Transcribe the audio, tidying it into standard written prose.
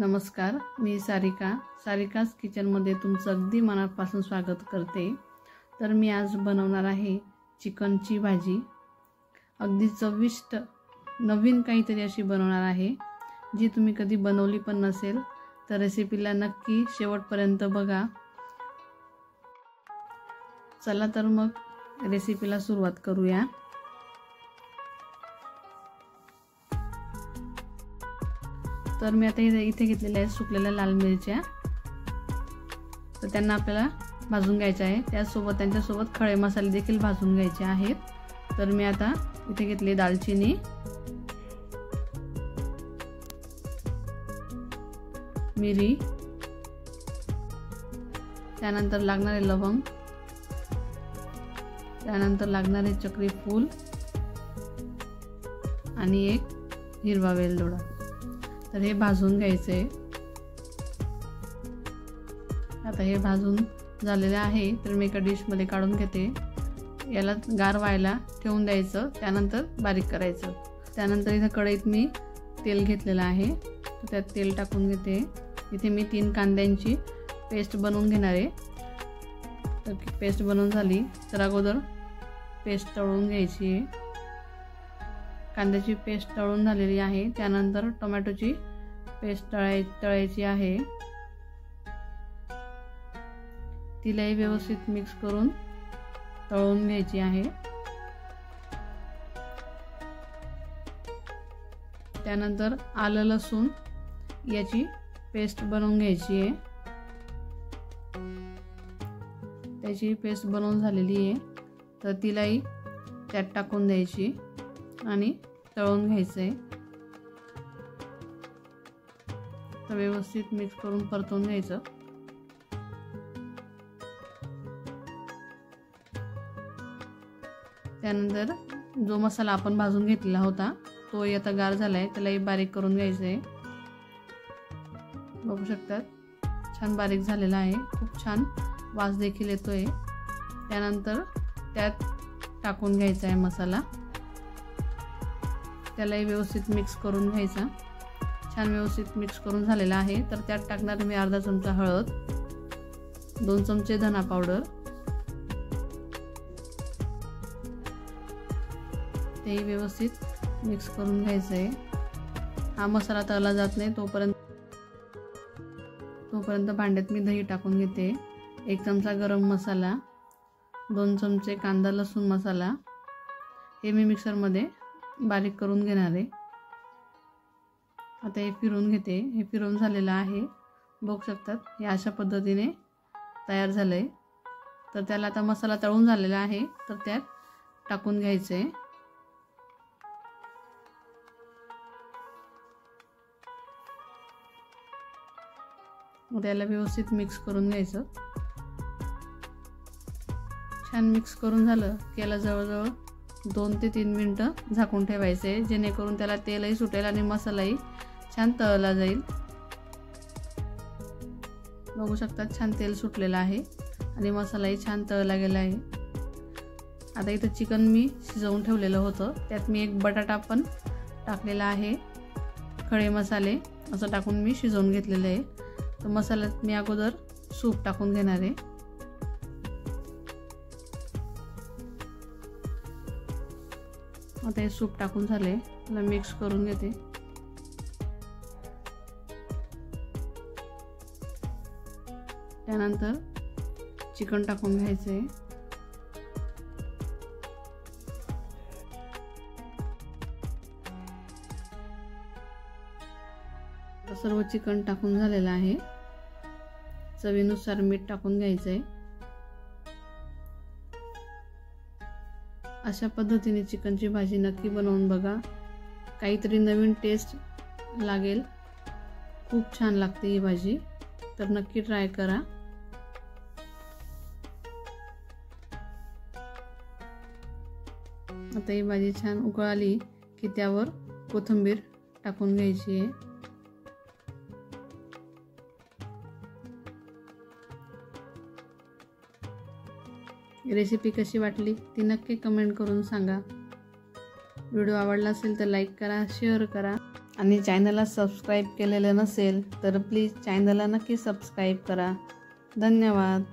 नमस्कार, मी सारिकास किचनमध्ये तुमचं अगदी मनापासून स्वागत करते। तर मी आज बनवणार आहे चिकनची भाजी। अगदी चविष्ट नवीन काहीतरी अशी बनवणार आहे जी तुम्ही कधी बनवली पण नसेल। तर रेसिपीला नक्की शेवटपर्यंत बघा। चला तर मग रेसिपीला सुरुवात करूया। तर मी आता इथे घेतलेल्या आहेत सुकलेल्या लाल मिरच्या। तर त्यांना आपल्याला भाजून घ्यायचे आहे। त्यांच्यासोबत खडे मसाले देखील भाजून घ्यायचे आहेत। तर मी आता इथे घेतली दालचिनी, मिरी, त्यानंतर लागणारे लवंग, त्यानंतर लागणारे चक्री फूल आणि एक हिरवा वेलदोडा। तर हे भाजून घ्यायचे। आता हे भाजून झालेले आहे। तर मी एका डिश मध्ये काढून घेते। याला गार व्हायला ठेवून द्यायचं, त्यानंतर बारीक करायचं। त्यानंतर इथे कढईत मी तेल घेतलेलं आहे। तर त्यात तेल टाकून घेते। इथे मी 3 कांद्यांची पेस्ट बनवून घेणार आहे। तर पेस्ट बनवून झाली तर अगोदर पेस्ट तळून घ्यायची आहे। कांद्याची पेस्ट तळून झालेली आहे। त्यानंतर टोमॅटोची पेस्ट तळायची आहे। तिलाही व्यवस्थित मिक्स करून तळून घ्यायची आहे। त्यानंतर आलं लसूण याची पेस्ट बनवून घ्यायची आहे। त्याची पेस्ट बनवून झालेली आहे। तर तिलाही त्यात टाकून द्यायची आणि तळून घ्यायचे। तर व्यवस्थित मिक्स करून परतून घ्यायचं। त्यानंतर जो मसाला आपण भाजून घेतलेला होता तो आता गार झालाय, त्यालाही बारीक करून घ्यायचे। बघू शकतात छान बारीक झालेला आहे। खूप छान वास देखील येतोय। त्यानंतर त्यात टाकून घ्यायचा आहे मसाला। त्यालाही व्यवस्थित मिक्स करून घ्यायचा। छान व्यवस्थित मिक्स करून झालेला आहे। तर त्यात टाकणार मी अर्धा चमचा हळद, 2 चमचे धना पावडर, तेही व्यवस्थित मिक्स करून घ्यायचं आहे। हा मसाला तळला जात नाही तोपर्यंत भांड्यात मी दही टाकून घेते। 1 चमचा गरम मसाला, 2 चमचे कांदा लसूण मसाला, हे मी मिक्सरमध्ये बारीक करून घेणार आहे। आता हे फिरवून घेते। हे फिरवून झालेलं आहे। बघू शकतात हे अशा पद्धतीने तयार झालंय। तर त्याला आता मसाला तळून झालेला आहे तर त्यात टाकून घ्यायचे। त्याला व्यवस्थित मिक्स करून घ्यायचं। छान मिक्स करून झालं की याला जवळजवळ 2 ते 3 मिनिटं झाकून ठेवायचे, जेणेकरून त्याला तेलही सुटेल आणि मसालाही छान तळला जाईल। बघू शकता छान तेल सुटलेलं आहे आणि मसालाही छान तळला गेला आहे। आता इथं चिकन मी शिजवून ठेवलेलं होतं, त्यात मी एक बटाटा पण टाकलेला आहे। खडे मसाले असं टाकून मी शिजवून घेतलेलं आहे। तर मसाल्यात मी अगोदर सूप टाकून घेणार आहे। आता हे सूप टाकून झाले, त्याला मिक्स करून घेते। त्यानंतर चिकन टाकून घ्यायचे। सर्व चिकन टाकून झालेलं आहे। चवीनुसार मीठ टाकून घ्यायचंय। अशा पद्धतीने चिकनची भाजी नक्की बनवून बघा। काहीतरी नवीन टेस्ट लागेल। खूप छान लागते ही भाजी, तर नक्की ट्राय करा। आता ही भाजी छान उकळली की त्यावर कोथिंबीर टाकून घ्यायची आहे। रेसिपी कशी वाटली ती नक्की कमेंट करून सांगा। व्हिडिओ आवडला असेल तर लाईक करा, शेअर करा आणि चॅनलला सबस्क्राईब केलेलं नसेल तर प्लीज चॅनलला नक्की सबस्क्राईब करा. धन्यवाद.